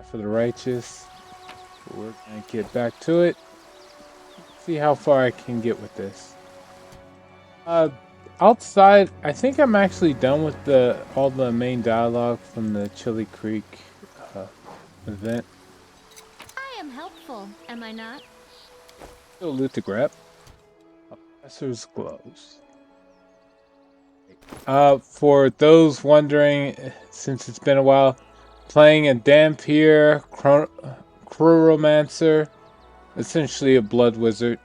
for the righteous. But we're gonna get back to it. See how far I can get with this. Outside, I think I'm actually done with all the main dialogue from the Chili Creek uh, event. I am helpful, am I not? Still loot to grab. Professor's gloves. For those wondering, since it's been a while, playing a Dampier Chronomancer, essentially a blood wizard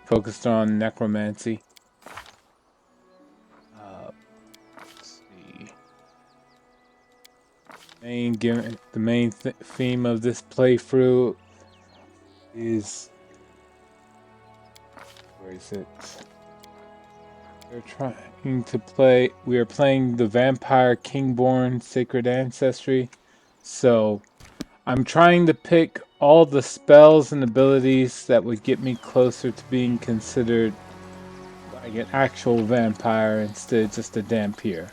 focused on necromancy. Let's see. The main theme of this playthrough is, where is it? We are playing the Vampire Kingborn Sacred Ancestry. So, I'm trying to pick all the spells and abilities that would get me closer to being considered like an actual vampire instead of just a Dampier.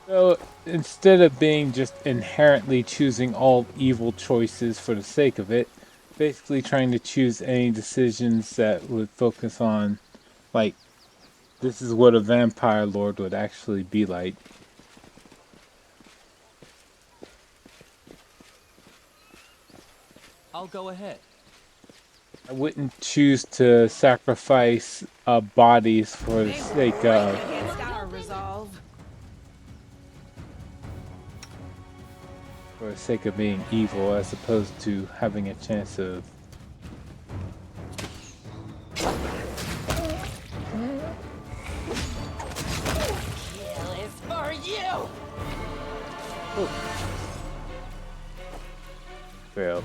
So, instead of being just inherently choosing all evil choices for the sake of it, basically trying to choose any decisions that would focus on, like, this is what a vampire lord would actually be like. I'll go ahead. I wouldn't choose to sacrifice bodies for the sake of being evil, as opposed to having a chance of. Kill is for you. Oh. Failed.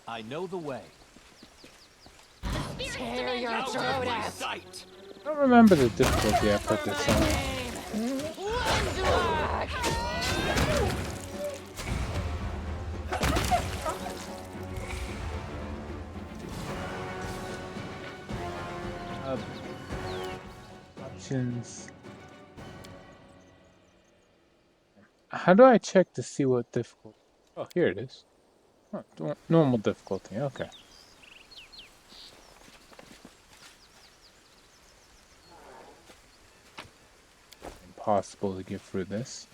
I know the way. Tear your throat out. I don't remember the difficulty I put this on. Options. How do I check to see what difficulty? Oh, here it is. Oh, normal difficulty. Okay. Impossible to get through this.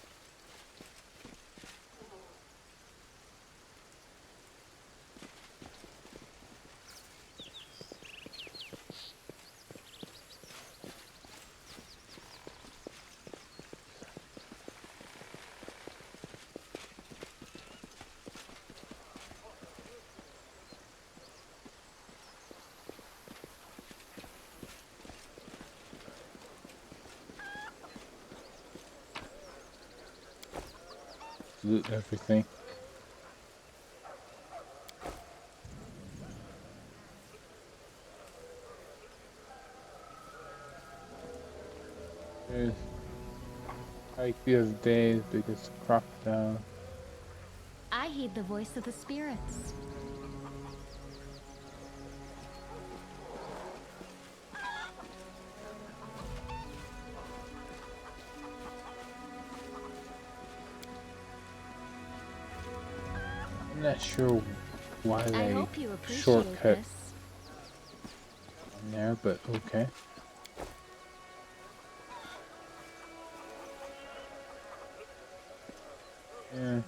Loot everything. There's hike the other day, biggest crocodile. I heed the voice of the spirits. I'm not sure why I they hope you appreciate shortcut this. on there, but okay. Yeah.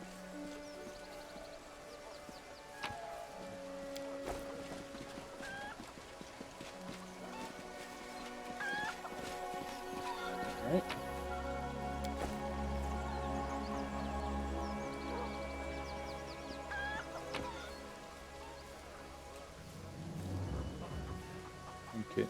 Right. Okay.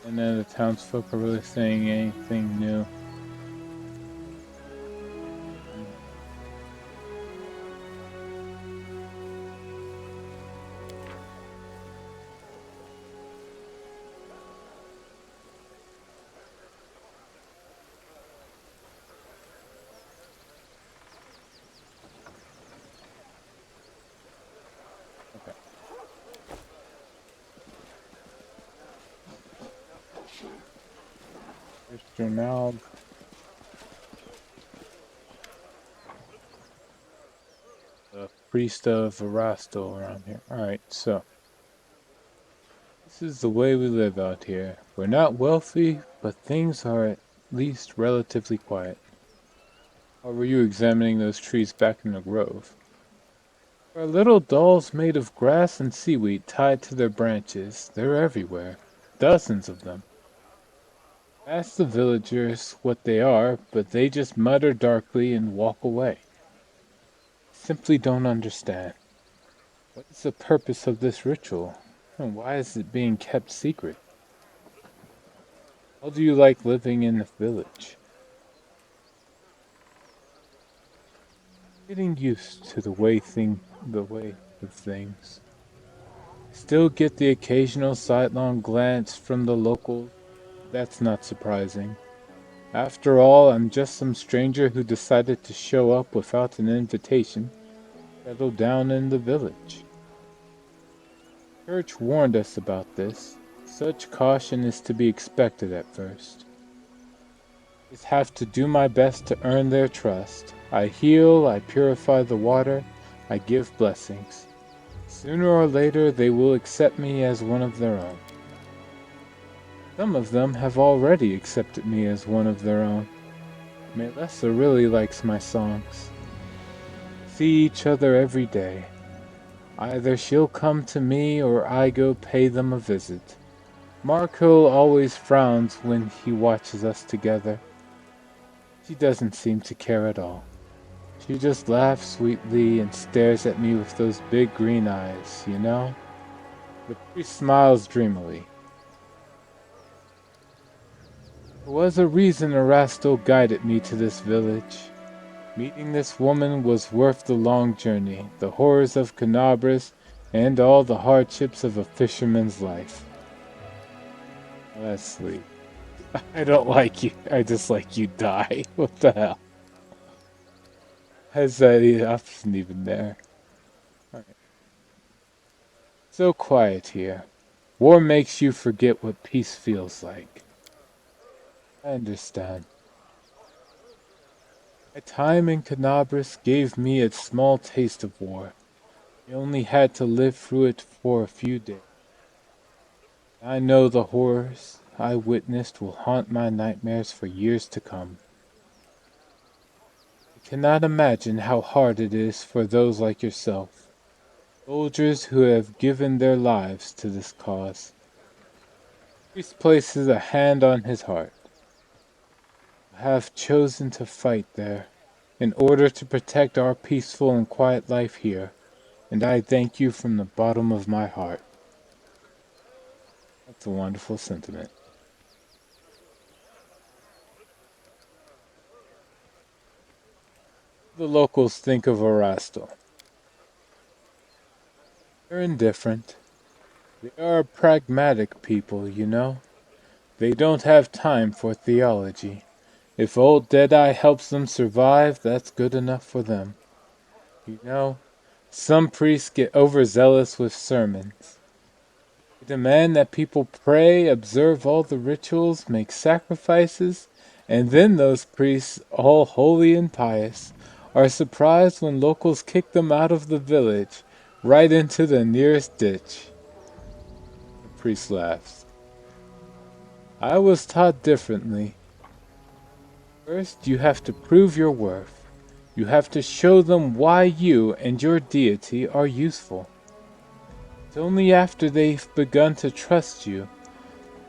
And then the townsfolk are really saying anything new. Now, the priest of Erasto around here. Alright, so this is the way we live out here. We're not wealthy, but things are at least relatively quiet. How were you examining those trees back in the grove? There are little dolls made of grass and seaweed tied to their branches. They're everywhere. Dozens of them. Ask the villagers what they are, but they just mutter darkly and walk away. Simply don't understand. What is the purpose of this ritual? And why is it being kept secret? How do you like living in the village? Getting used to the way of things. Still get the occasional sidelong glance from the locals. That's not surprising. After all, I'm just some stranger who decided to show up without an invitation, settle down in the village. Church warned us about this. Such caution is to be expected at first. Just have to do my best to earn their trust. I heal, I purify the water, I give blessings. Sooner or later they will accept me as one of their own. Some of them have already accepted me as one of their own. Melissa really likes my songs. See each other every day. Either she'll come to me or I go pay them a visit. Marco always frowns when he watches us together. She doesn't seem to care at all. She just laughs sweetly and stares at me with those big green eyes, you know? The priest smiles dreamily. There was a reason Erasto guided me to this village. Meeting this woman was worth the long journey, the horrors of Canabras, and all the hardships of a fisherman's life. Leslie, I don't like you. I just like you die. What the hell? Has that option even there? Alright. So quiet here. War makes you forget what peace feels like. I understand. My time in Canabras gave me a small taste of war. I only had to live through it for a few days. I know the horrors I witnessed will haunt my nightmares for years to come. I cannot imagine how hard it is for those like yourself, soldiers who have given their lives to this cause. Priest places a hand on his heart. I have chosen to fight there in order to protect our peaceful and quiet life here, and I thank you from the bottom of my heart. That's a wonderful sentiment. The locals think of Erasto. They're indifferent. They are pragmatic people, you know. They don't have time for theology. If old Deadeye helps them survive, that's good enough for them. You know, some priests get overzealous with sermons. They demand that people pray, observe all the rituals, make sacrifices, and then those priests, all holy and pious, are surprised when locals kick them out of the village, right into the nearest ditch. The priest laughs. I was taught differently. First, you have to prove your worth. You have to show them why you and your deity are useful. It's only after they've begun to trust you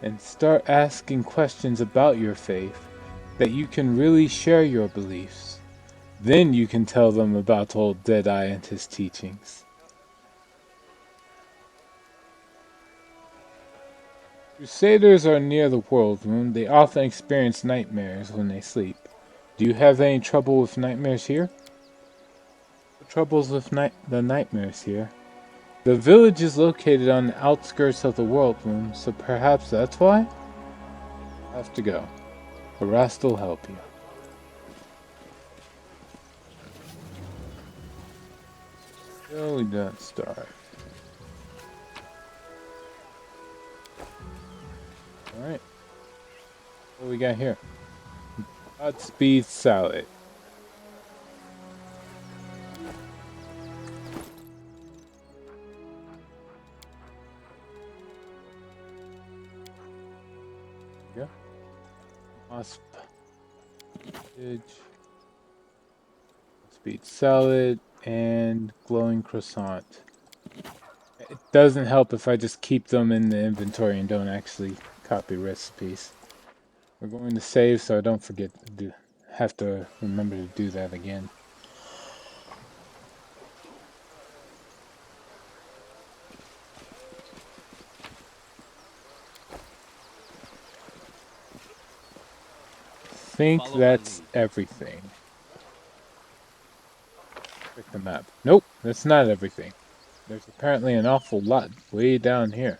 and start asking questions about your faith that you can really share your beliefs. Then you can tell them about old Deadeye and his teachings. Crusaders are near the World Wound. They often experience nightmares when they sleep. Do you have any trouble with nightmares here? Troubles with the nightmares here. The village is located on the outskirts of the World Wound, so perhaps that's why? I have to go. Erast will help you. So we don't starve. Alright. What do we got here? Godspeed salad. There we go. Speed salad and glowing croissant. It doesn't help if I just keep them in the inventory and don't actually copy recipes. We're going to save so I don't forget to have to remember to do that again. I think Follow my that's lead. everything. Check the map. Nope, that's not everything. There's apparently an awful lot way down here.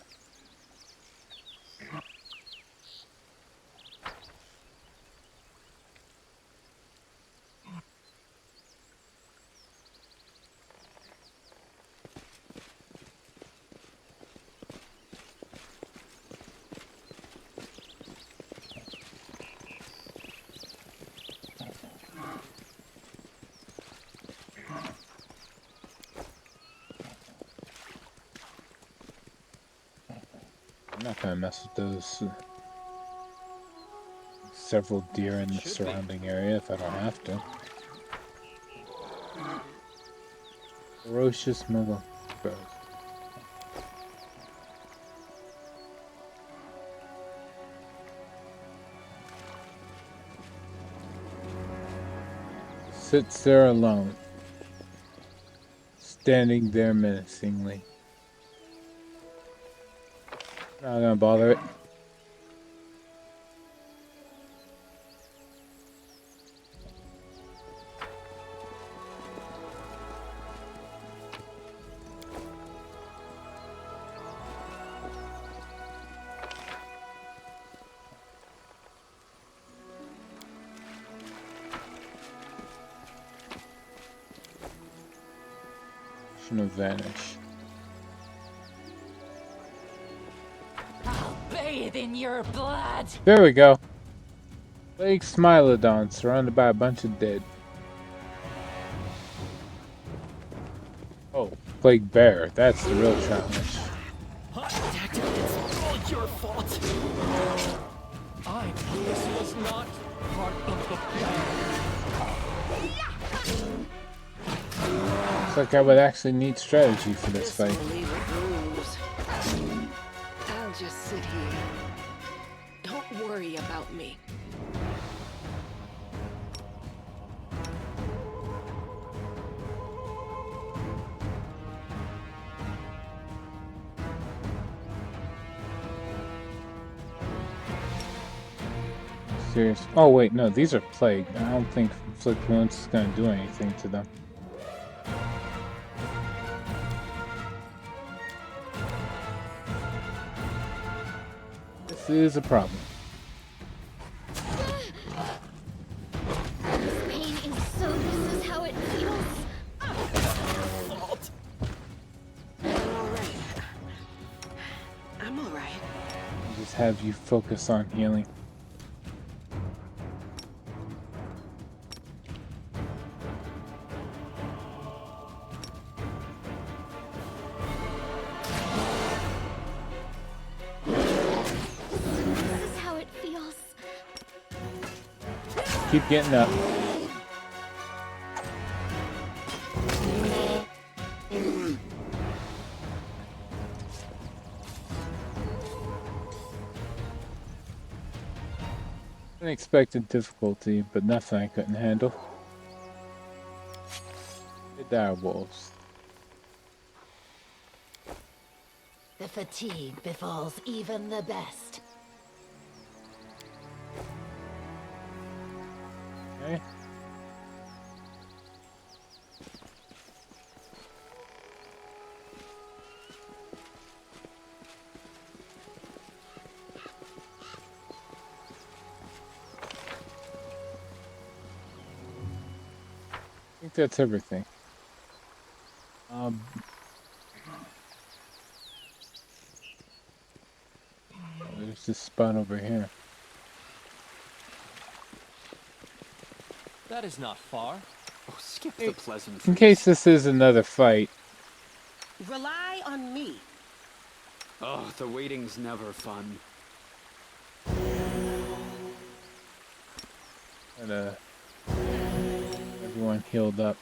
I'm not gonna mess with those several deer in the Should be. surrounding area if I don't have to. Ferocious mother. Sits there alone, standing there menacingly. Not gonna bother it. Shouldn't have vanished. I'll bathe in your blood. There we go. Plague Smilodon surrounded by a bunch of dead. Oh, Plague Bear. That's the real challenge. It's all your fault. This was not part of the plan. Looks like I would actually need strategy for this fight. I'll just sit here. Don't worry about me. Serious. Oh wait, no, these are plague. I don't think inflict wounds is gonna do anything to them. This is a problem. This pain is so. This is how it feels. I'm alright. Just have you focus on healing. This is how it feels. Keep getting up. Unexpected difficulty, but nothing I couldn't handle. The dire wolves. The fatigue befalls even the best. Okay. I think that's everything. There's this spot over here. That is not far. Oh, skip the pleasantries. In case this is another fight. Rely on me. Oh, the waiting's never fun. Got everyone healed up.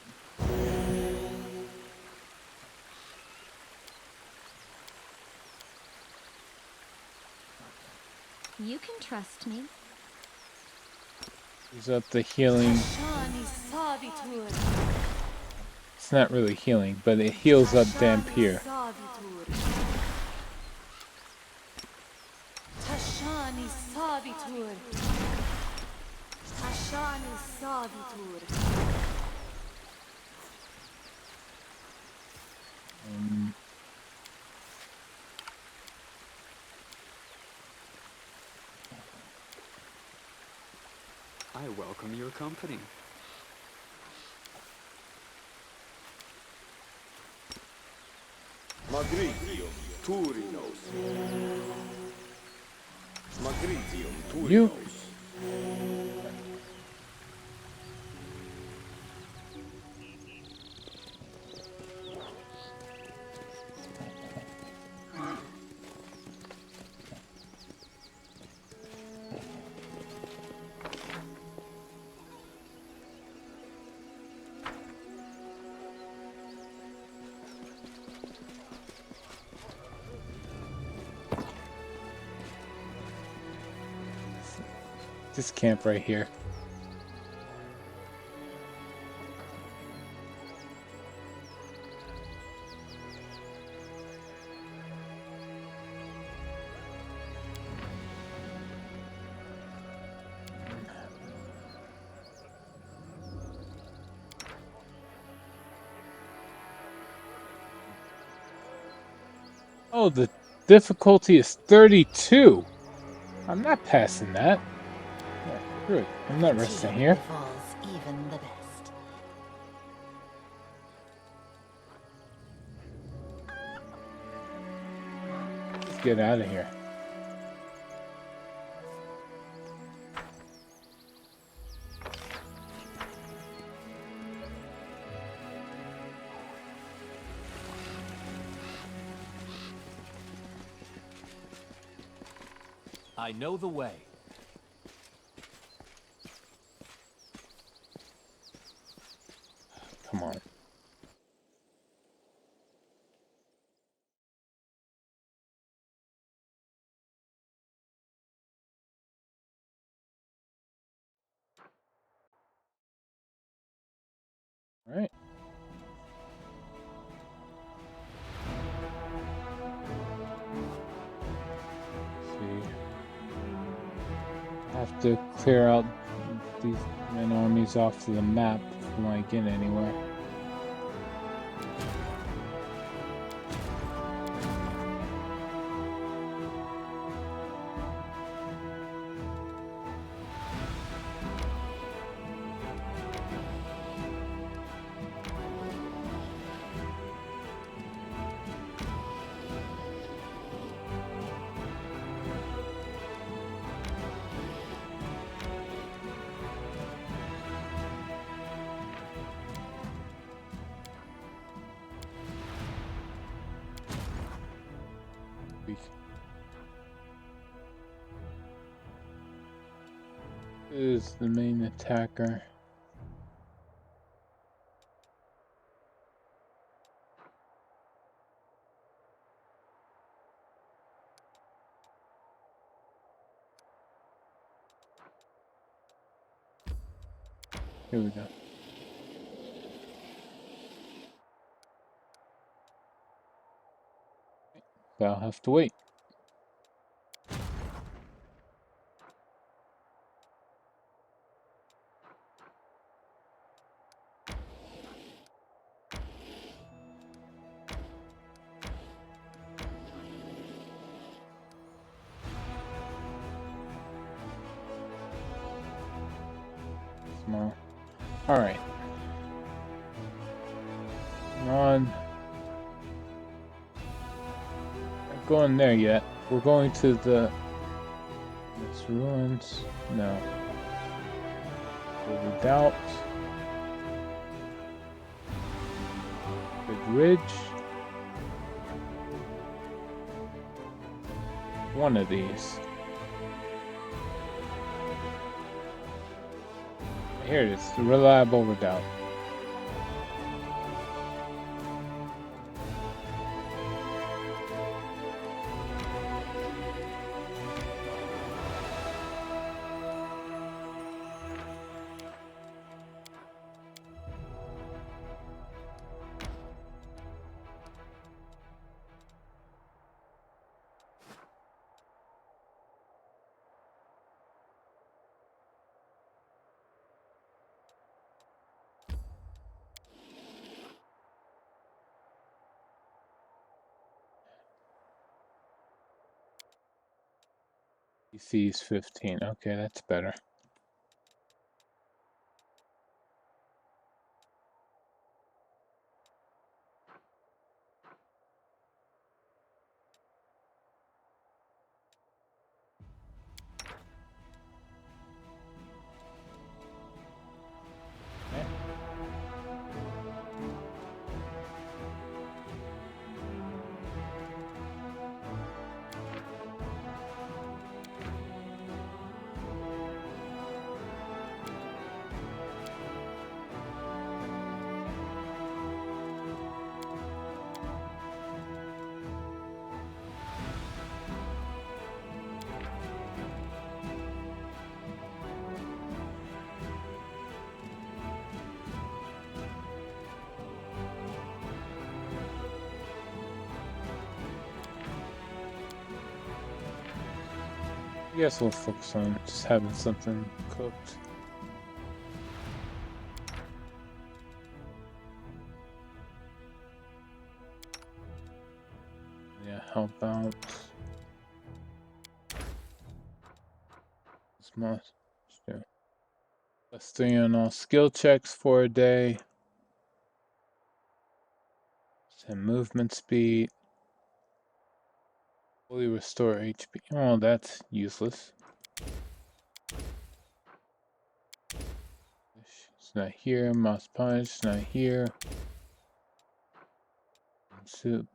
You can trust me. Use up the healing. It's not really healing, but it heals up Dampier. I welcome your company. Magridium Turinos. Magridium Turinos. You. This camp right here. Oh, the difficulty is 32. I'm not passing that. Yeah, screw it. I'm not resting here. Befalls even the best. Let's get out of here. I know the way. Come on. All right. See. I have to clear out these men armies off the map before I get anywhere. Is the main attacker. Here we go. So I'll have to wait. Small. All right. On. Not going there yet. We're going to the. This ruins. No. Redoubt. Good Ridge. One of these. Here it is, the Reliable Redoubt. DC is 15. Okay, that's better. I guess we'll focus on just having something cooked. Yeah, help out. Must do. Let's do on all skill checks for a day. 10 movement speed. Fully restore HP. Oh, that's useless. It's not here. Mouse punch. It's not here. Soup.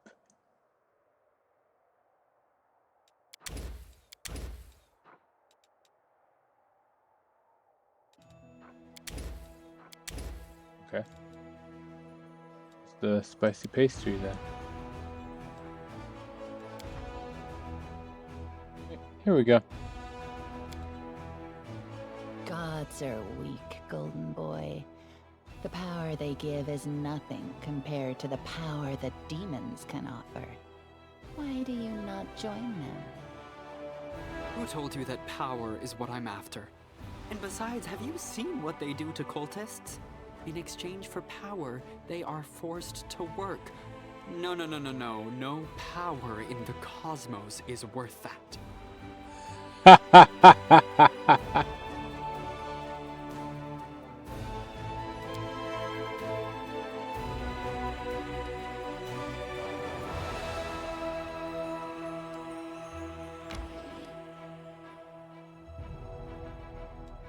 Okay. It's the spicy pastry then. Here we go. Gods are weak, Golden Boy. The power they give is nothing compared to the power that demons can offer. Why do you not join them? Who told you that power is what I'm after? And besides, have you seen what they do to cultists? In exchange for power, they are forced to work. No. No power in the cosmos is worth that.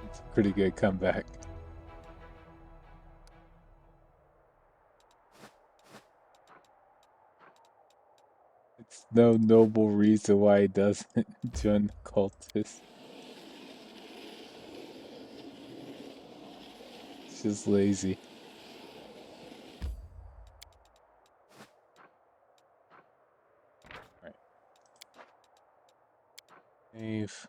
It's a pretty good comeback. It's no noble reason why he doesn't join the cultists. It's just lazy. Alright. Save.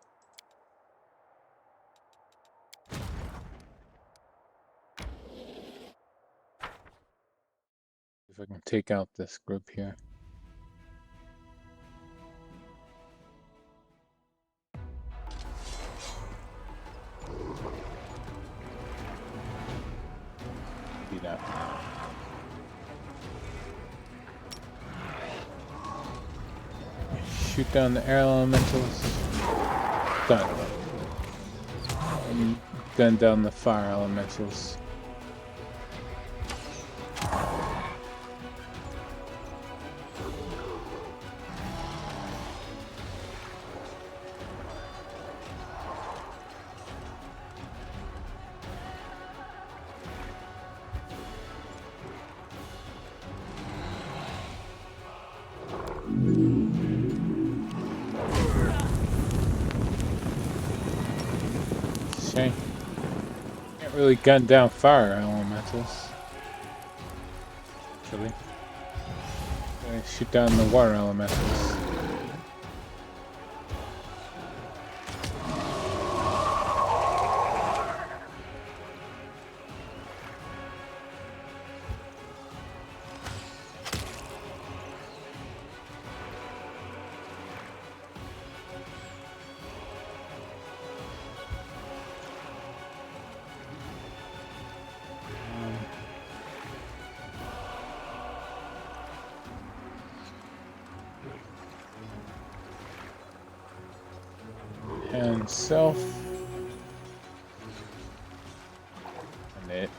If I can take out this group here. See that. Shoot down the air elementals. Done. And then down the fire elementals. Shame. Can't really gun down fire elementals. Actually. Gotta shoot down the water elementals. And self. And it.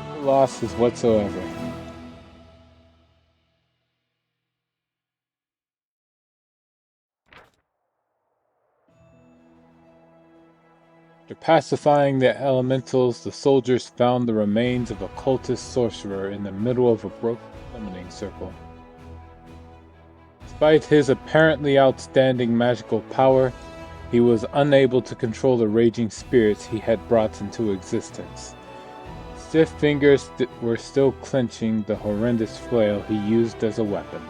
No losses whatsoever. After pacifying the elementals, the soldiers found the remains of a cultist sorcerer in the middle of a broken summoning circle. Despite his apparently outstanding magical power, he was unable to control the raging spirits he had brought into existence. Stiff fingers were still clenching the horrendous flail he used as a weapon.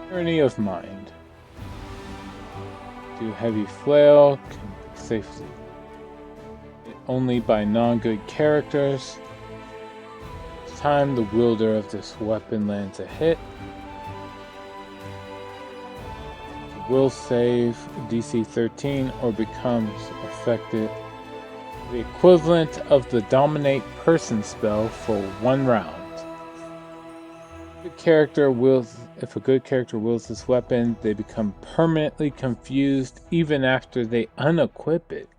Tyranny of mind. Too heavy flail can be safely hit only by non-good characters. Each time the wielder of this weapon lands a hit, it will save DC 13 or becomes effective. The equivalent of the Dominate Person spell for 1 round. If a good character wields this weapon, they become permanently confused even after they unequip it.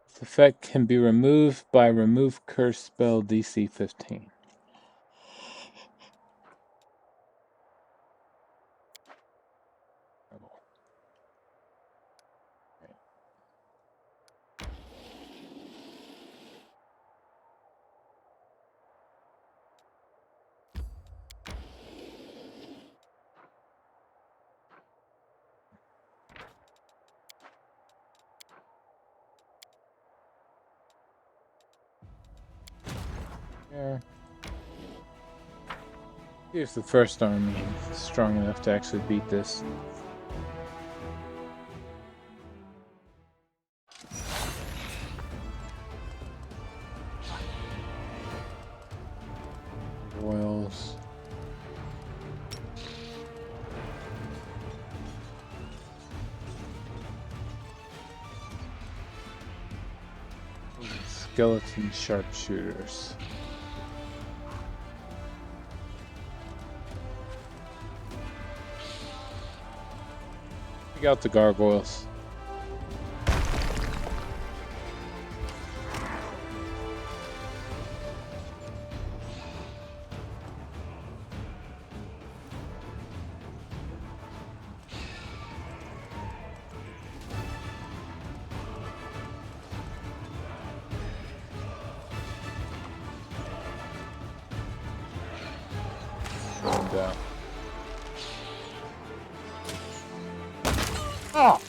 This effect can be removed by Remove Curse spell DC 15. Yeah. See if the first army is strong enough to actually beat this. Royals. Skeleton sharpshooters. Take out the gargoyles. And, oh!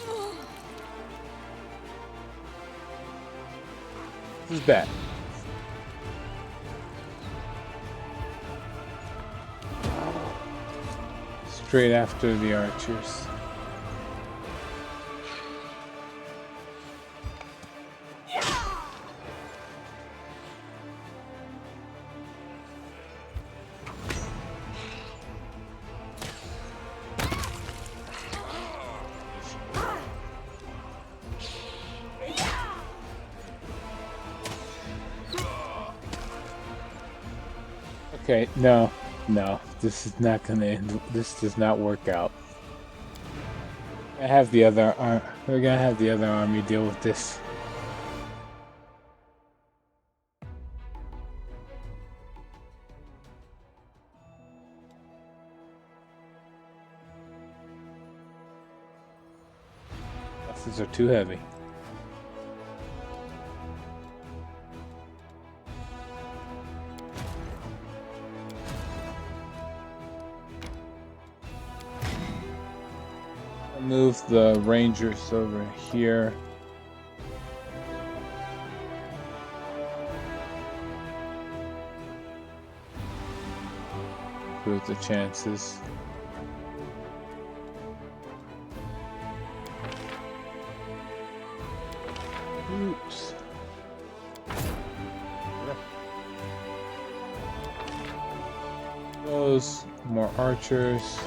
This is bad. Straight after the archers. Okay, no, no, this is not gonna end. This does not work out. I have the other. We're gonna have the other army deal with this. Buses are too heavy. I'll move the Rangers over here. Improve the chances. Oops. Those more archers.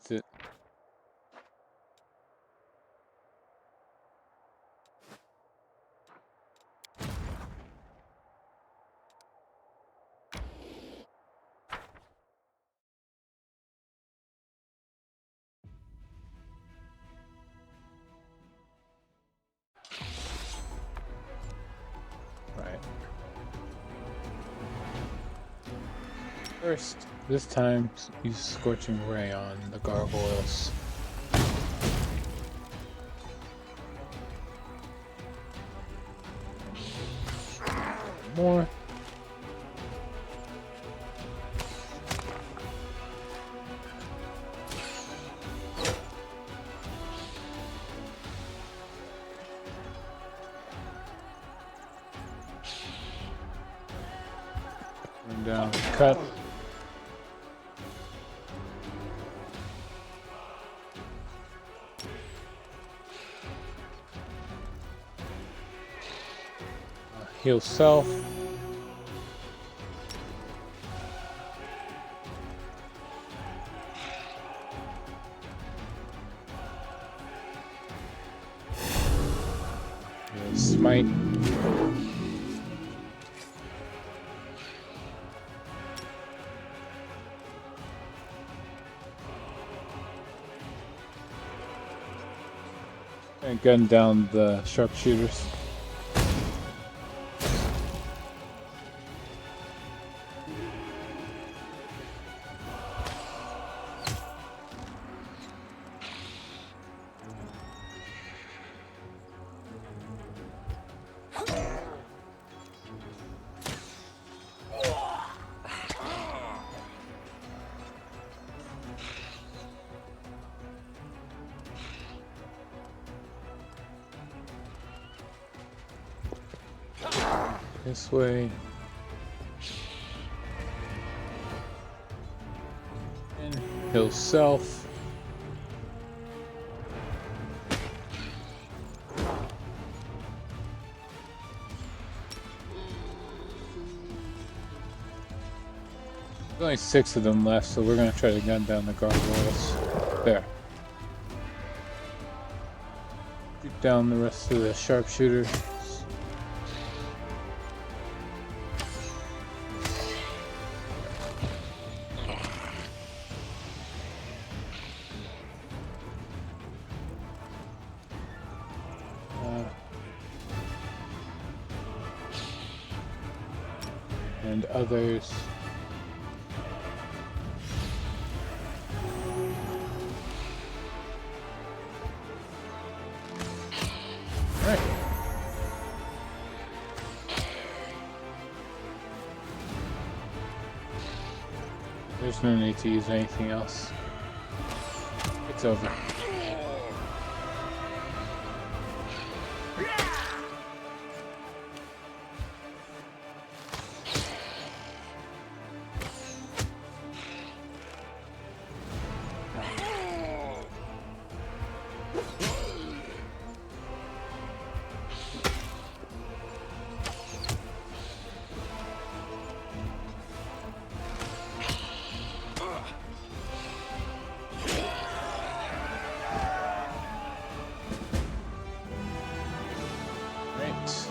That's it. Right. First, this time, use Scorching Ray on the gargoyles. More. And down, cut. Heal self. Heal smite. And gun down the sharpshooters. This way. And heal self. There's only 6 of them left, so we're gonna try to gun down the gargoyles. There. Shoot down the rest of the sharpshooters. And others. Alright. There's no need to use anything else. It's over. Right.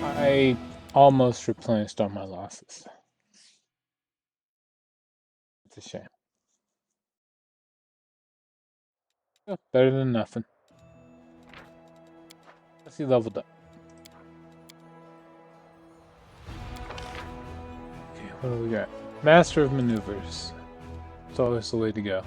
I almost replenished all my losses. It's a shame. Oh, better than nothing. He leveled up. Okay, what do we got? Master of Maneuvers. It's always the way to go.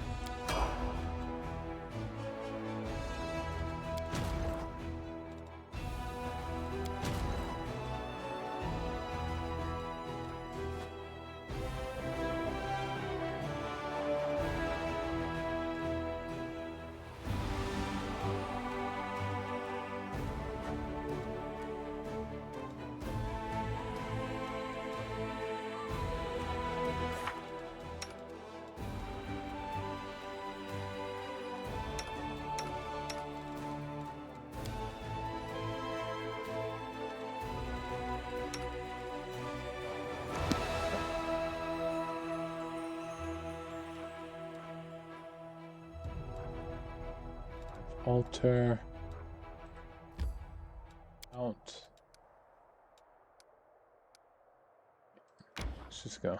Alter. Out. Let's just go.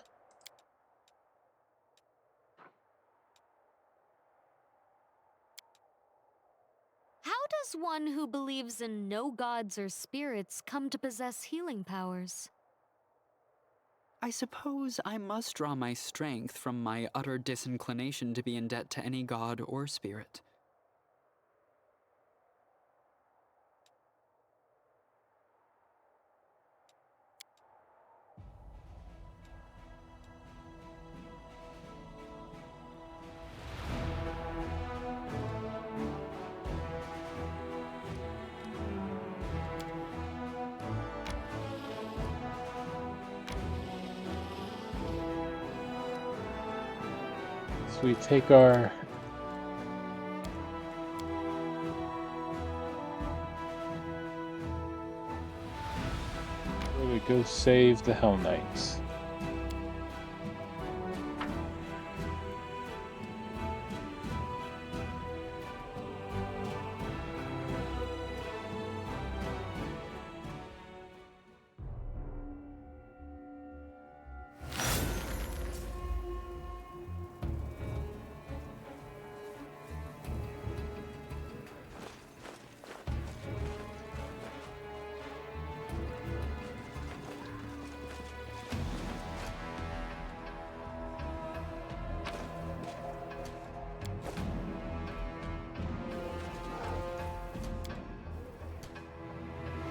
How does one who believes in no gods or spirits come to possess healing powers? I suppose I must draw my strength from my utter disinclination to be in debt to any god or spirit. So we take our we go save the Hellknights.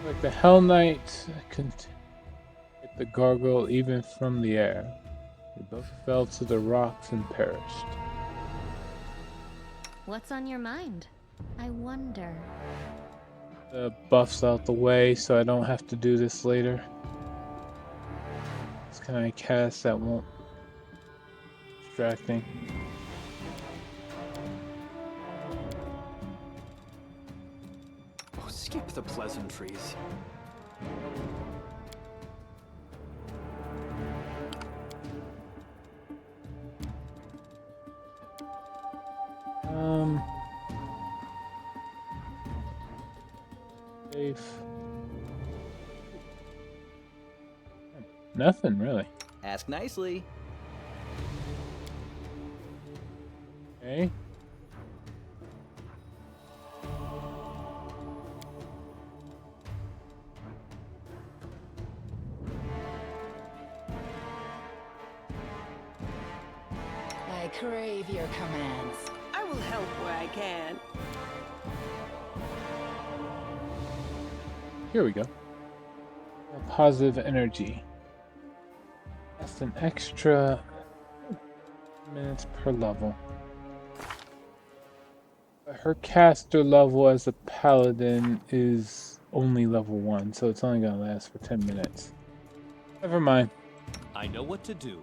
Like the Hell Knight can hit the gargoyle even from the air. They both fell to the rocks and perished. What's on your mind? I wonder. The buff's out the way so I don't have to do this later. What can I cast that won't distracting? Oh, skip the pleasantries. Safe. Nothing really. Ask nicely. Okay. I crave your commands. I will help where I can. Here we go. Positive energy. That's an extra minutes per level. Her caster level as a paladin is only level 1, so it's only gonna last for 10 minutes. Never mind. I know what to do.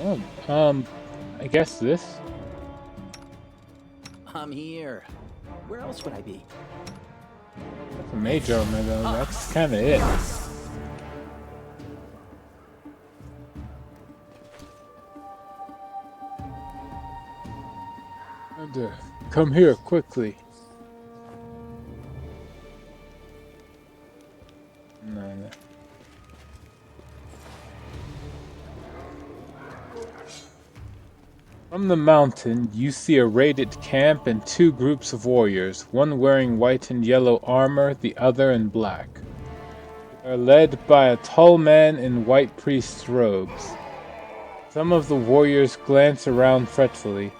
Oh, I guess this. I'm here. Where else would I be? That's a mage armor though. That's kind of it. And, come here quickly. No. From the mountain, you see a raided camp and two groups of warriors, one wearing white and yellow armor, the other in black. They are led by a tall man in white priest's robes. Some of the warriors glance around fretfully,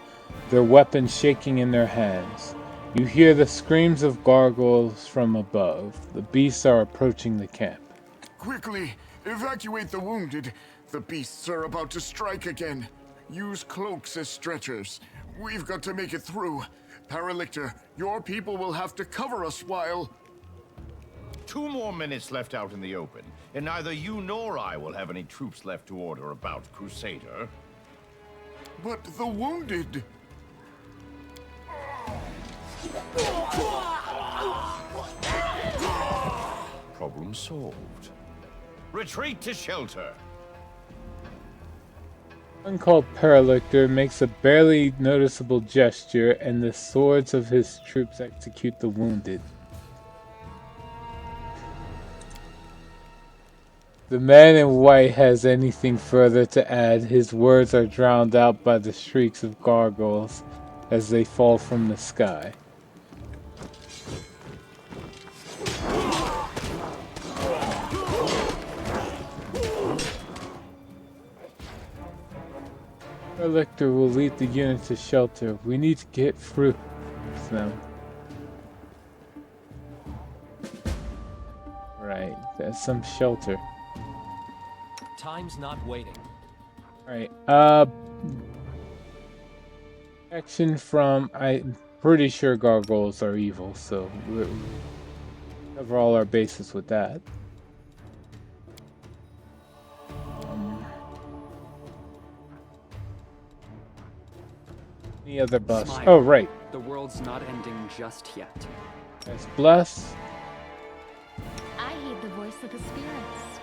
their weapons shaking in their hands. You hear the screams of gargoyles from above. The beasts are approaching the camp. Quickly, evacuate the wounded. The beasts are about to strike again. Use cloaks as stretchers. We've got to make it through. Paralictor, your people will have to cover us while... 2 more minutes left out in the open, and neither you nor I will have any troops left to order about, Crusader. But the wounded... Problem solved. Retreat to shelter. One called Paralictor makes a barely noticeable gesture, and the swords of his troops execute the wounded. The man in white has anything further to add. His words are drowned out by the shrieks of gargoyles as they fall from the sky. Paralictor will lead the unit to shelter. We need to get through them. Right, that's some shelter. Time's not waiting. Right, action from... I'm pretty sure gargoyles are evil, so we'll cover all our bases with that. Any other boss? Smile. Oh, right. The world's not ending just yet. There's Bless. I heed the voice of the spirits.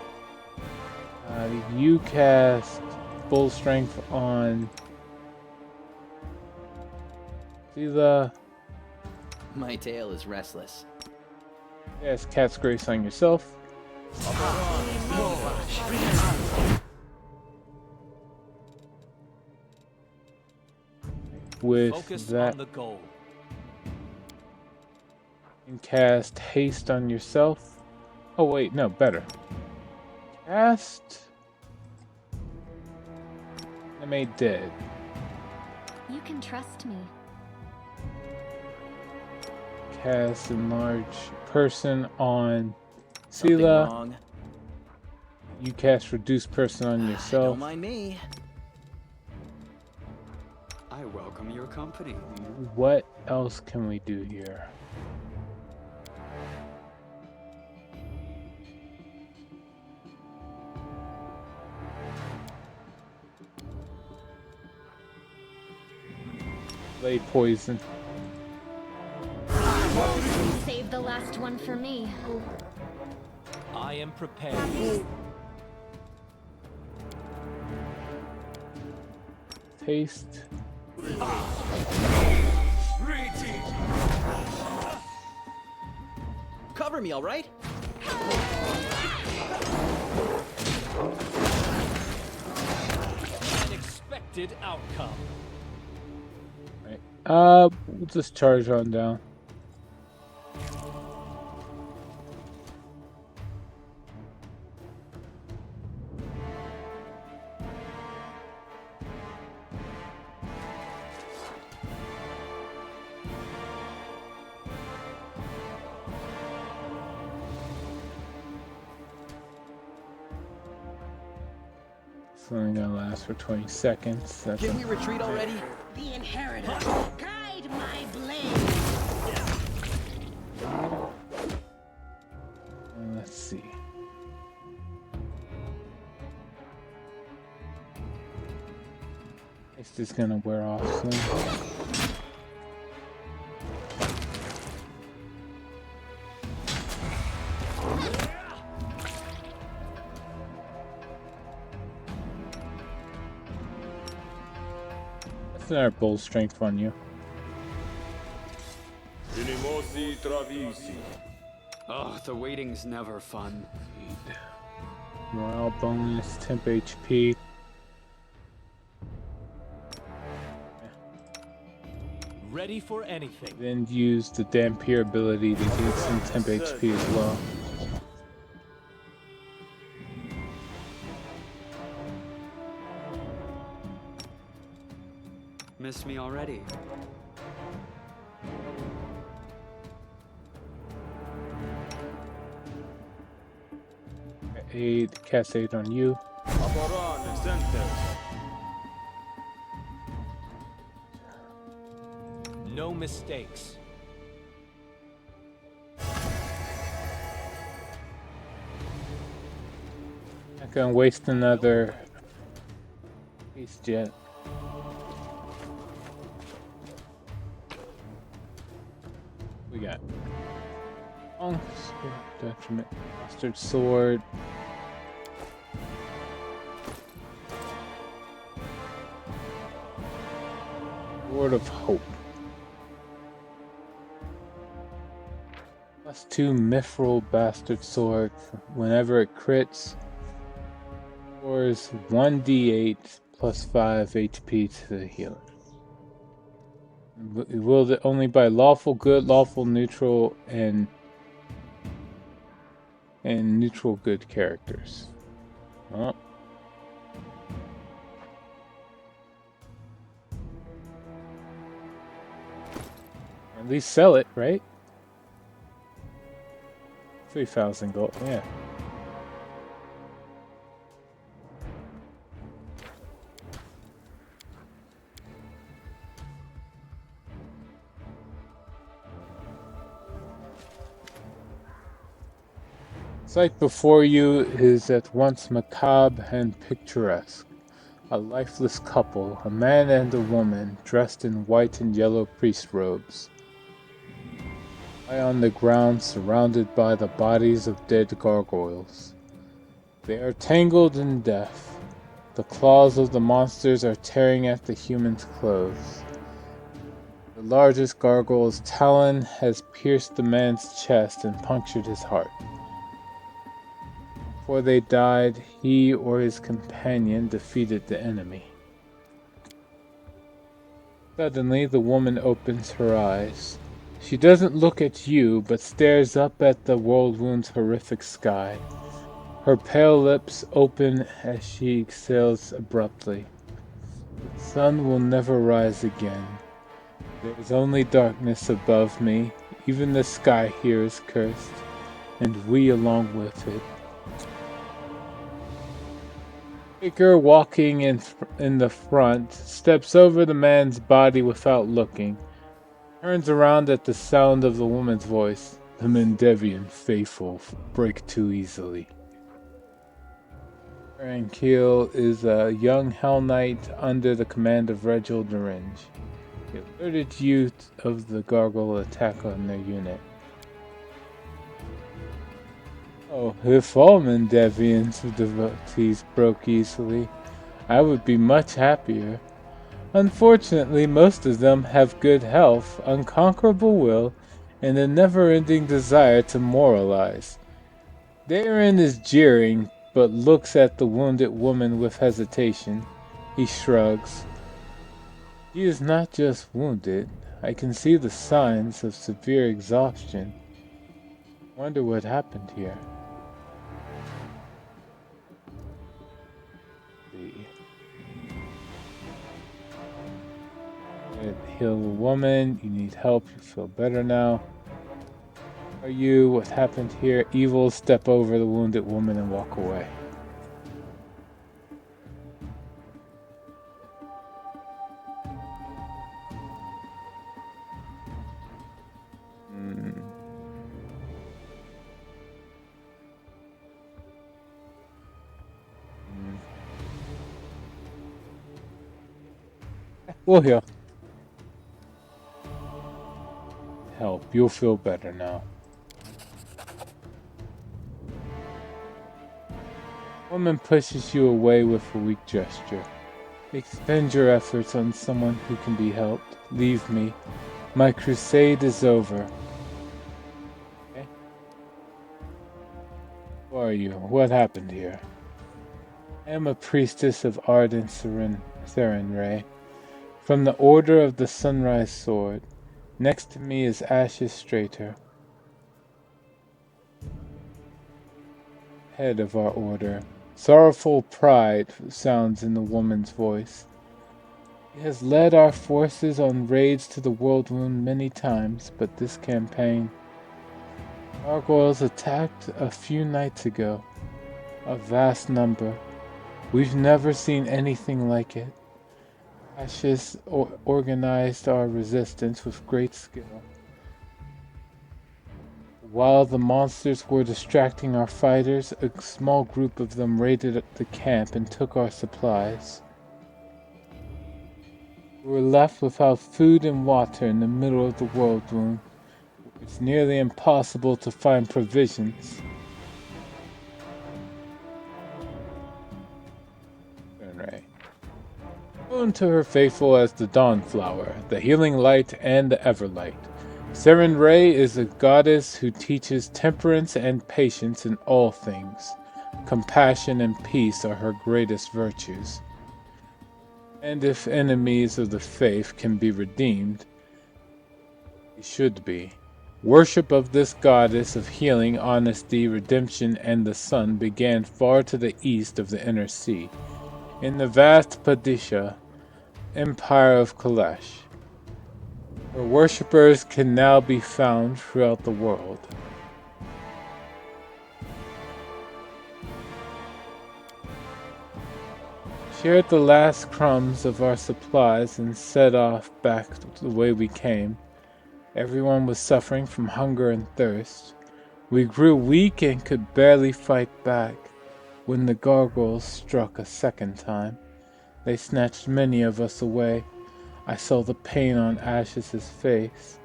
You cast full strength on Sela. My tail is restless. Cast Cat's Grace on yourself. With Focus that, on the goal. and cast Haste on yourself. Oh wait, no, better. Cast Animate Dead. You can trust me. Cast Enlarge Person on Something Sela. wrong. You cast Reduce Person on yourself. Don't mind me. I welcome your company. What else can we do here? Blade Poison. Save the last one for me. I am prepared. Haste. Cover me, all right? An expected outcome. Right. We'll just charge on down. It's only gonna last for 20 seconds. That's Can we retreat already? The inheritor. Guide my blade. Let's see. This is gonna wear off soon. That's our bull strength on you. Oh, the waiting's never fun. Morale bonus, temp HP. Ready for anything. Then use the Dampier ability to get some temp HP as well. Miss me already? Cast 8 on you. No mistakes. Not gonna waste another Ace Jet. We got Long Detriment, Bastard Sword. Sword of Hope. +2 Mithril Bastard Sword. Whenever it crits, scores 1d8 +5 HP to the healer. It will only by lawful good, lawful neutral, and neutral good characters. Oh. At least sell it, right? 3,000 gold, yeah. Sight before you is at once macabre and picturesque. A lifeless couple, a man and a woman, dressed in white and yellow priest robes, lie on the ground surrounded by the bodies of dead gargoyles. They are tangled in death. The claws of the monsters are tearing at the humans' clothes. The largest gargoyle's talon has pierced the man's chest and punctured his heart. Before they died, he or his companion defeated the enemy. Suddenly, the woman opens her eyes. She doesn't look at you, but stares up at the world wound's horrific sky. Her pale lips open as she exhales abruptly. The sun will never rise again. There is only darkness above me. Even the sky here is cursed, and we along with it. Figure walking in the front steps over the man's body without looking. Turns around at the sound of the woman's voice. The Mendevian faithful break too easily. Tranquil is a young Hellknight under the command of Reginald Orange. He alerted you of the gargoyle attack on their unit. Oh, if all Mendevians devotees broke easily, I would be much happier. Unfortunately, most of them have good health, unconquerable will, and a never-ending desire to moralize. Darren is jeering, but looks at the wounded woman with hesitation. He shrugs. She is not just wounded. I can see the signs of severe exhaustion. Wonder what happened here. Heal the woman. You need help. You feel better now. Are you? What happened here? Evil. Step over the wounded woman and walk away. We'll heal. Help. You'll feel better now. Woman pushes you away with a weak gesture. Expend your efforts on someone who can be helped. Leave me. My crusade is over. Okay. Who are you? What happened here? I am a priestess of ardent Serenray, from the Order of the Sunrise Sword. Next to me is Ashes Strater, head of our order. Sorrowful pride sounds in the woman's voice. He has led our forces on raids to the World Wound many times, but this campaign... Gargoyles attacked a few nights ago. A vast number. We've never seen anything like it. Ashes organized our resistance with great skill. While the monsters were distracting our fighters, a small group of them raided the camp and took our supplies. We were left without food and water in the middle of the world wound. It's nearly impossible to find provisions. Right. Known to her faithful as the Dawnflower, the Healing Light, and the Everlight, Serenray is a goddess who teaches temperance and patience in all things. Compassion and peace are her greatest virtues. And if enemies of the faith can be redeemed, they should be. Worship of this goddess of healing, honesty, redemption, and the sun began far to the east of the Inner Sea, in the vast Padisha Empire of Kalesh. Her worshippers can now be found throughout the world. Shared the last crumbs of our supplies and set off back the way we came. Everyone was suffering from hunger and thirst. We grew weak and could barely fight back when the gargoyles struck a second time. They snatched many of us away. I saw the pain on Ash's face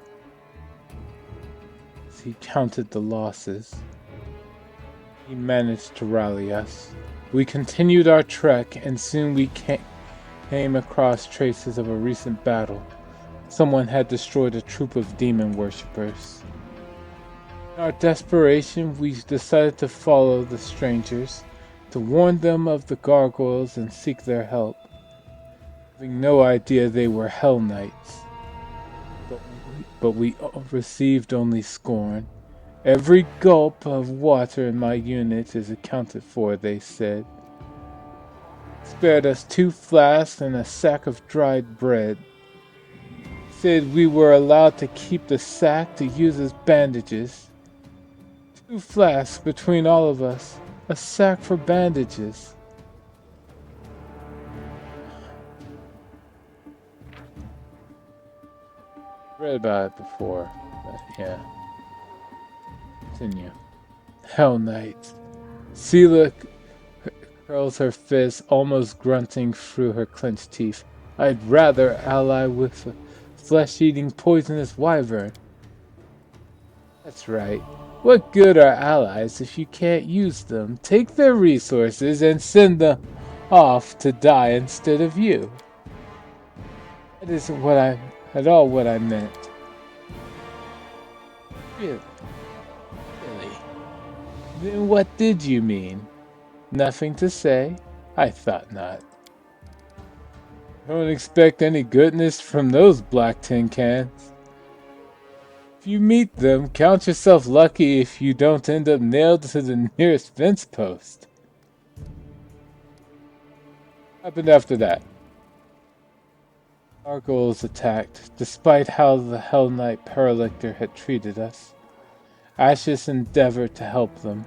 as he counted the losses. He managed to rally us. We continued our trek, and soon we came across traces of a recent battle. Someone had destroyed a troop of demon worshippers. In our desperation, we decided to follow the strangers, to warn them of the gargoyles and seek their help. Having no idea they were Hellknights. But we received only scorn. Every gulp of water in my unit is accounted for, they said. Spared us 2 flasks and a sack of dried bread. Said we were allowed to keep the sack to use as bandages. 2 flasks between all of us. A sack for bandages. Read about it before, but yeah. Continue. Hellknights. Sela curls her fist, almost grunting through her clenched teeth. I'd rather ally with a flesh-eating poisonous wyvern. That's right. What good are allies if you can't use them? Take their resources and send them off to die instead of you. That isn't at all what I meant. Really? Then what did you mean? Nothing to say? I thought not. Don't expect any goodness from those black tin cans. If you meet them, count yourself lucky if you don't end up nailed to the nearest fence post. What happened after that? Gargoyles attacked, despite how the Hell Knight Paralictor had treated us. Ashes endeavored to help them,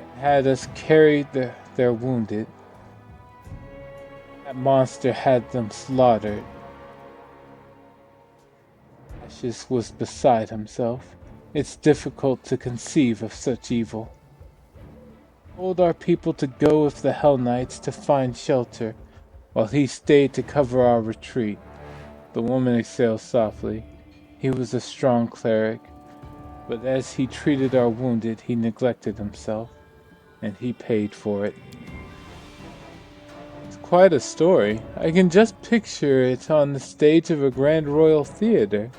and had us carry their wounded. That monster had them slaughtered. Ashes was beside himself. It's difficult to conceive of such evil. Told our people to go with the Hell Knights to find shelter, while he stayed to cover our retreat. The woman exhaled softly. He was a strong cleric, but as he treated our wounded, he neglected himself, and he paid for it. It's quite a story. I can just picture it on the stage of a grand royal theater.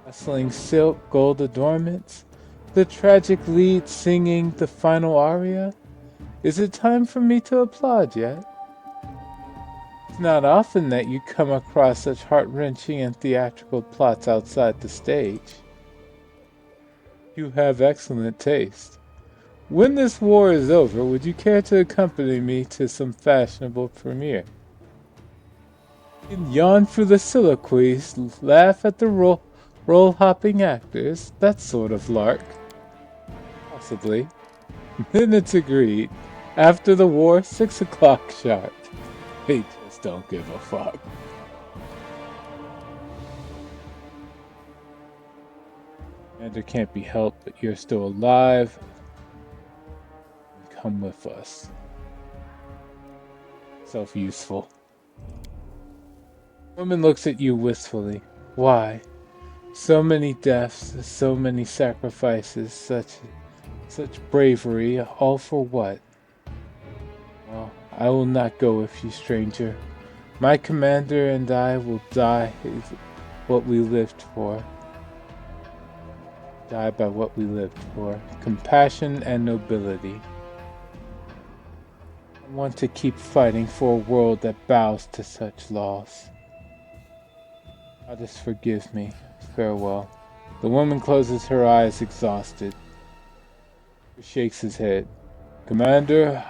Rustling silk, gold adornments, the tragic lead singing the final aria. Is it time for me to applaud yet? It's not often that you come across such heart-wrenching and theatrical plots outside the stage. You have excellent taste. When this war is over, would you care to accompany me to some fashionable premiere? You can yawn through the soliloquies, laugh at the roll-hopping actors, that sort of lark. Possibly. Then it's agreed. After the war, 6 o'clock sharp. They just don't give a fuck. Commander can't be helped, but you're still alive. Come with us. Self-useful. Woman looks at you wistfully. Why? So many deaths, so many sacrifices, such bravery, all for what? Well, I will not go with you, stranger. My commander and I will die what we lived for. Die by what we lived for. Compassion and nobility. I want to keep fighting for a world that bows to such laws. Goddess, forgive me. Farewell. The woman closes her eyes, exhausted. He shakes his head. Commander,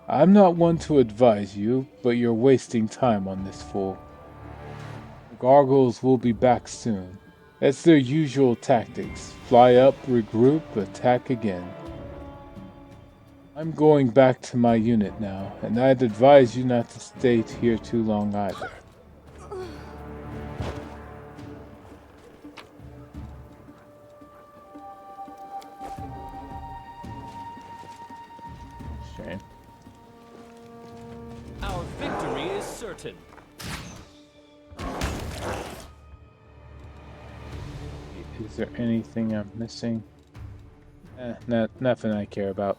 I'm not one to advise you, but you're wasting time on this fool. The gargoyles will be back soon. That's their usual tactics. Fly up, regroup, attack again. I'm going back to my unit now, and I'd advise you not to stay here too long either. Shame. Our victory is certain. Is there anything I'm missing? Nothing I care about.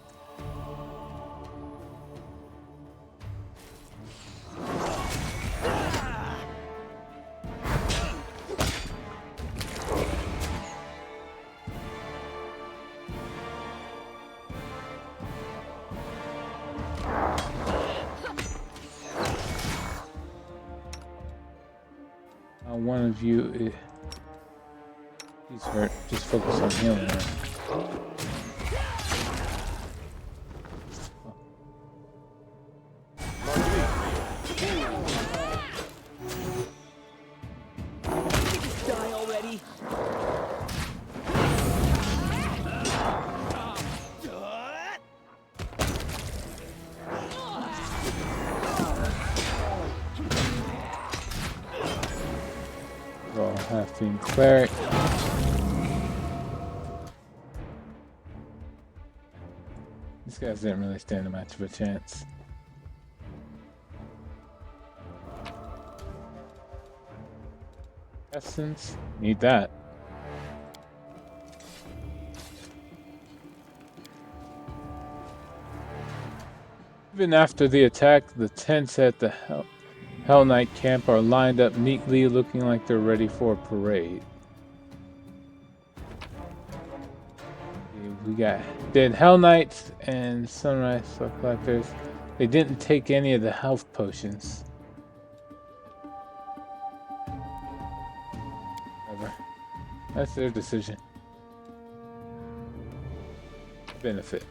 One of you, he's hurt. Just focus on healing her. Die already. Roll half-team cleric. These guys didn't really stand a much of a chance. Essence, need that. Even after the attack, the tents at the Hellknight camp are lined up neatly, looking like they're ready for a parade. We got dead Hellknights and Sunrise Soul Collectors. They didn't take any of the health potions. Whatever. That's their decision. Benefit.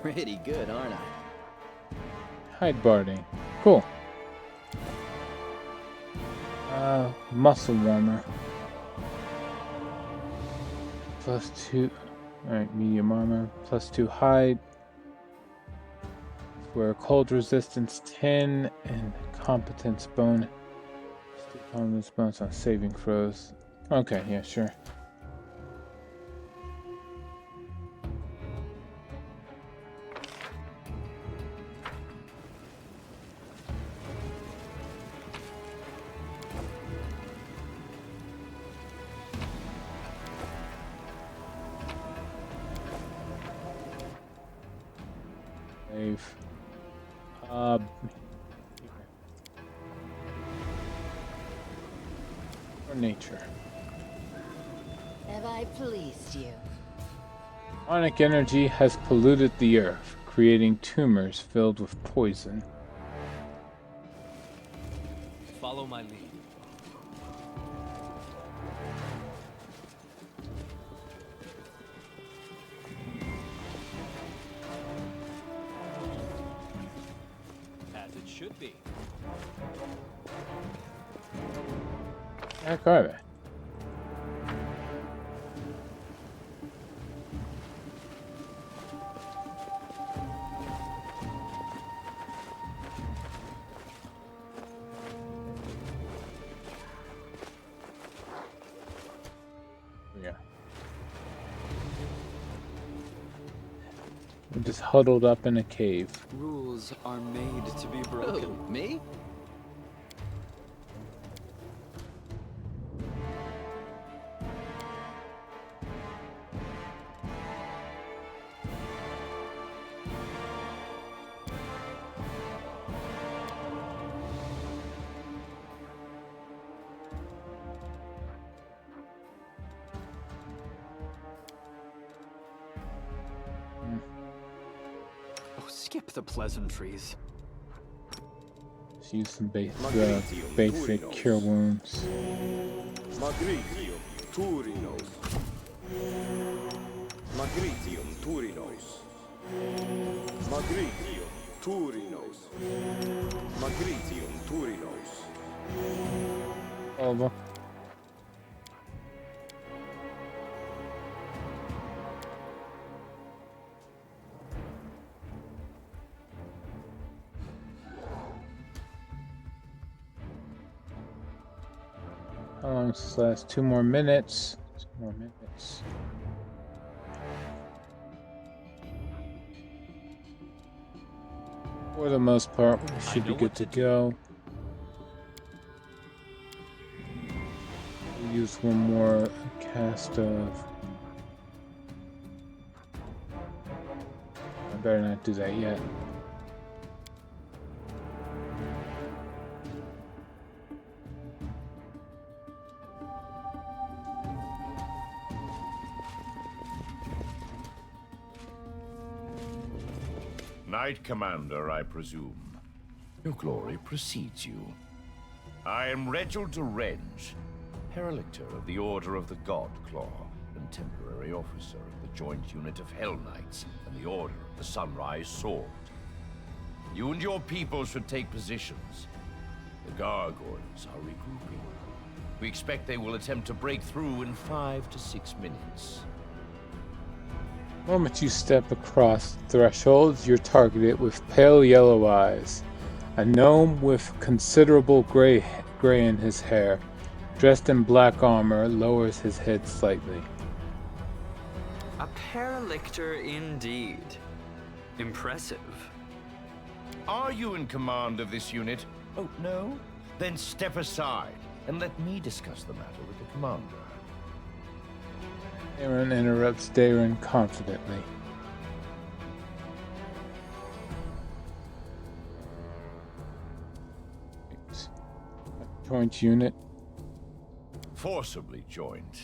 Pretty good, aren't I? Hide barding. Cool. Muscle warmer. +2. Alright, medium armor. +2 hide. where cold resistance 10 and competence bonus. Competence bonus on saving throws. Okay, yeah, sure. Save. Or nature. Have I pleased you? Demonic energy has polluted the earth, creating tumors filled with poison. Follow my lead. As it should be. Heck are they? Yeah. We're just huddled up in a cave. Rules are made to be broken. Oh, me? Oh, skip the pleasantries. Just use some basic cure wounds. Magritium Turinos. Magritium Turinos. Magritium Turinos. Magritium Turinos. All of them. How long does this last? 2 more minutes. 2 more minutes. For the most part, we should be good to go. We'll use one more cast of... I better not do that yet. Knight Commander, I presume. Your glory precedes you. I am Reginald de Renge, Paralictor of the Order of the God Claw, and temporary officer of the joint unit of Hellknights and the Order of the Sunrise Sword. You and your people should take positions. The gargoyles are regrouping. We expect they will attempt to break through in 5 to 6 minutes. The moment you step across the threshold, you're targeted with pale yellow eyes. A gnome with considerable gray in his hair, dressed in black armor, lowers his head slightly. A Paralictor indeed. Impressive. Are you in command of this unit? Oh, no? Then step aside and let me discuss the matter with the commander. Aaron interrupts Darren confidently. Joint unit. Forcibly joined.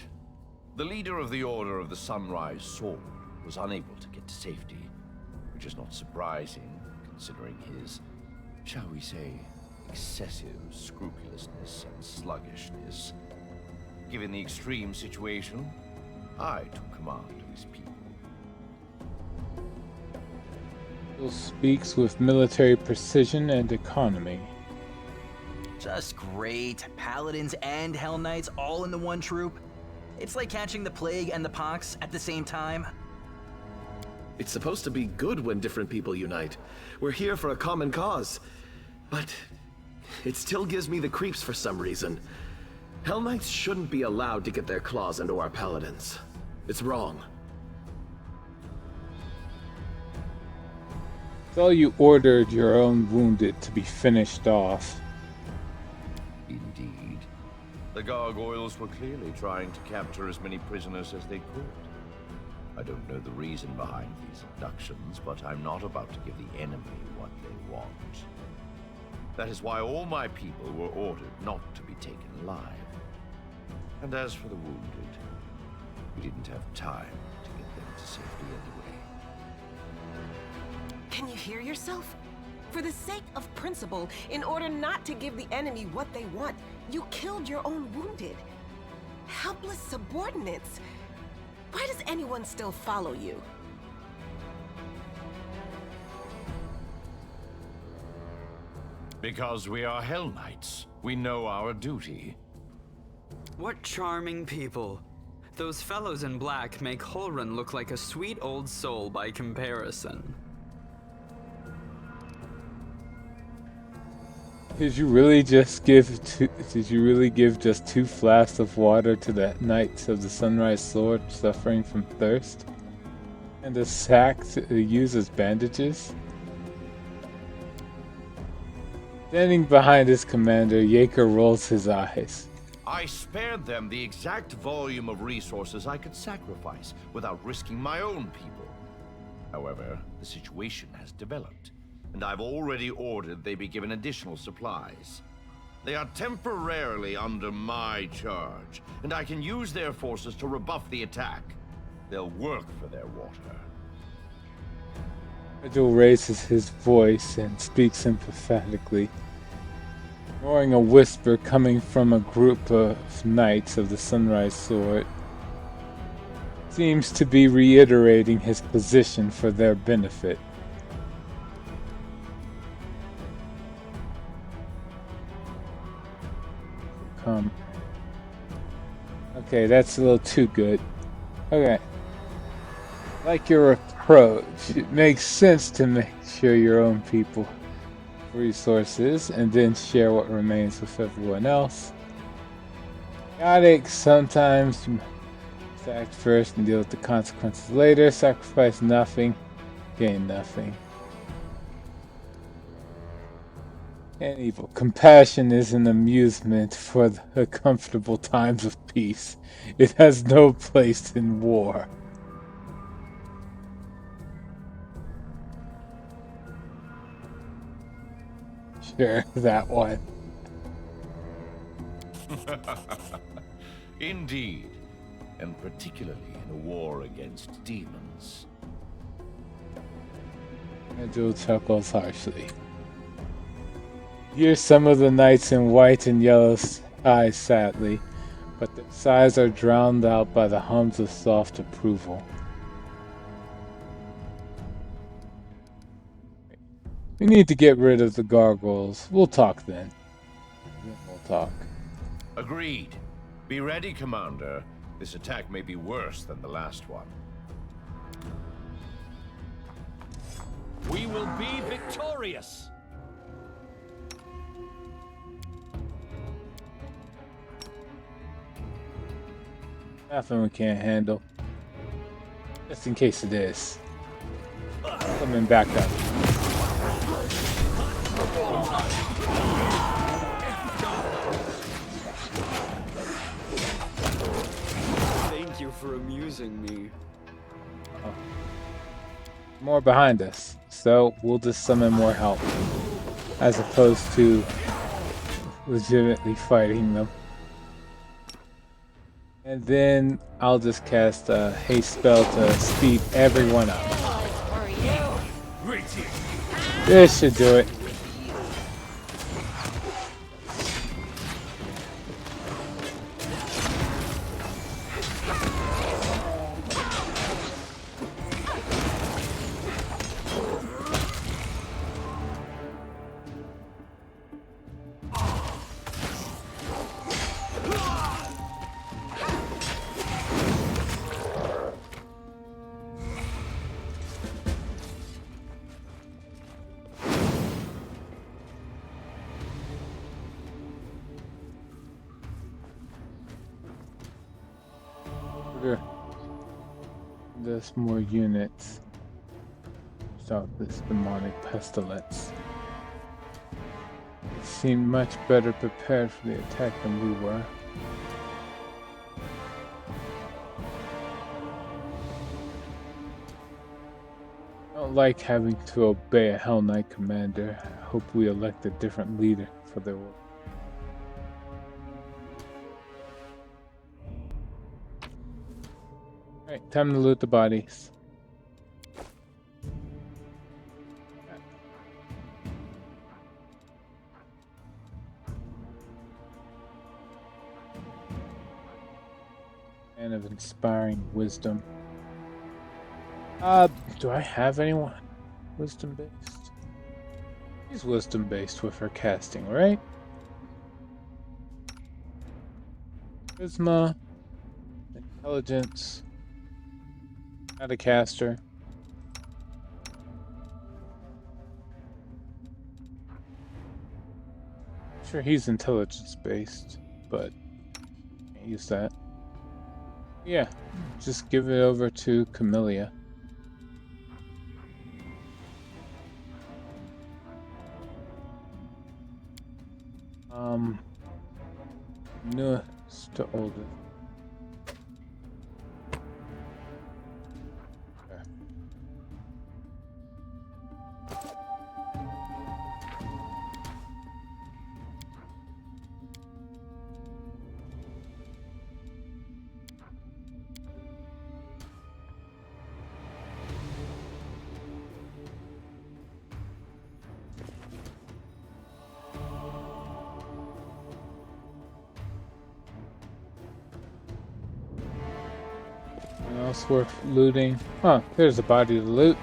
The leader of the Order of the Sunrise Sword was unable to get to safety, which is not surprising, considering his, shall we say, excessive scrupulousness and sluggishness. Given the extreme situation, I took command of his people. He speaks with military precision and economy. Just great. Paladins and Hellknights all in the one troop. It's like catching the plague and the pox at the same time. It's supposed to be good when different people unite. We're here for a common cause. But it still gives me the creeps for some reason. Hellknights shouldn't be allowed to get their claws into our paladins. It's wrong. So you ordered your own wounded to be finished off. Indeed. The gargoyles were clearly trying to capture as many prisoners as they could. I don't know the reason behind these abductions, but I'm not about to give the enemy what they want. That is why all my people were ordered not to be taken alive. And as for the wounded, we didn't have time to get them to safety anyway. Can you hear yourself? For the sake of principle, in order not to give the enemy what they want, you killed your own wounded. Helpless subordinates. Why does anyone still follow you? Because we are Hellknights. We know our duty. What charming people. Those fellows in black make Holrun look like a sweet old soul by comparison. Did you really just give just 2 flasks of water to the Knights of the Sunrise Sword suffering from thirst? And a sack to use as bandages? Standing behind his commander, Yeager rolls his eyes. I spared them the exact volume of resources I could sacrifice without risking my own people. However, the situation has developed, and I've already ordered they be given additional supplies. They are temporarily under my charge, and I can use their forces to rebuff the attack. They'll work for their water. Virgil raises his voice and speaks sympathetically, ignoring a whisper coming from a group of Knights of the Sunrise Sword. Seems to be reiterating his position for their benefit. Come. Okay, that's a little too good. Okay. Like your approach, it makes sense to make sure your own people have resources and then share what remains with everyone else. Chaotic, sometimes you must act first and deal with the consequences later. Sacrifice nothing, gain nothing. And evil. Compassion is an amusement for the comfortable times of peace. It has no place in war. Sure, that one. Indeed, and particularly in a war against demons. Angel chuckles harshly. Here's some of the knights in white and yellow sigh sadly, but their sighs are drowned out by the hums of soft approval. We need to get rid of the gargoyles. We'll talk then. We'll talk. Agreed. Be ready, Commander. This attack may be worse than the last one. We will be victorious! Nothing we can't handle. Just in case it is. Coming back up. Thank you for amusing me. Oh. More behind us, so we'll just summon more help, as opposed to legitimately fighting them. And then I'll just cast a haste spell to speed everyone up. This should do it. us more units. Stop this demonic pestilence. They seemed much better prepared for the attack than we were. I don't like having to obey a Hell Knight commander. I hope we elect a different leader for their work. Alright, time to loot the bodies. And of inspiring wisdom. Do I have anyone wisdom based? She's wisdom based with her casting, right? Charisma, intelligence, not a caster. Sure, he's intelligence based, but can't use that. Yeah, just give it over to Camellia. Newest to oldest. Okay. Anything else worth looting? Huh, there's a body to loot.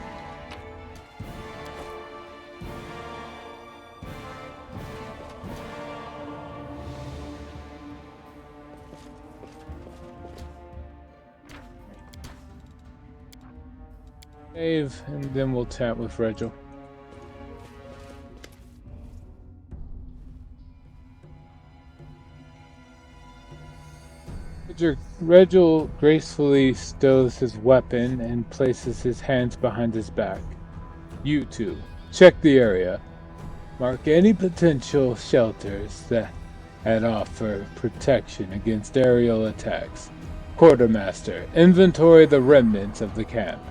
Save, and then we'll chat with Regil. Regil gracefully stows his weapon and places his hands behind his back. You two, check the area. Mark any potential shelters that offer protection against aerial attacks. Quartermaster, inventory the remnants of the camp.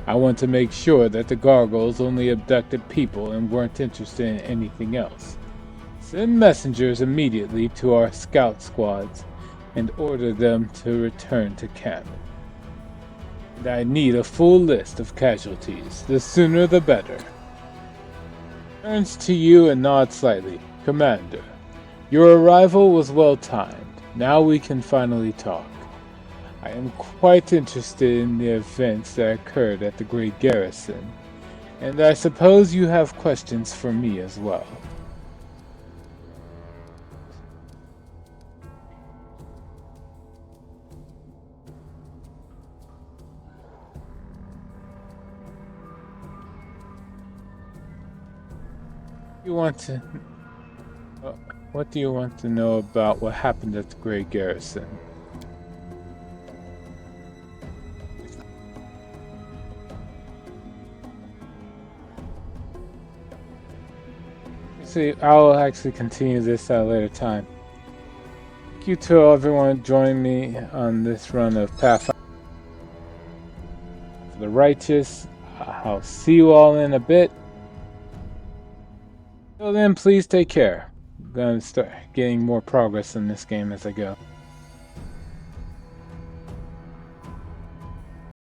I want to make sure that the gargoyles only abducted people and weren't interested in anything else. Send messengers immediately to our scout squads and order them to return to camp. And I need a full list of casualties. The sooner the better. Turns to you and nods slightly. Commander, your arrival was well timed. Now we can finally talk. I am quite interested in the events that occurred at the Great Garrison, and I suppose you have questions for me as well. What do you want to know about what happened at the Great Garrison? See, I'll actually continue this at a later time. Thank you to everyone joining me on this run of Pathfinder for the Righteous. I'll see you all in a bit. Till then, please take care. I'm going to start getting more progress in this game as I go.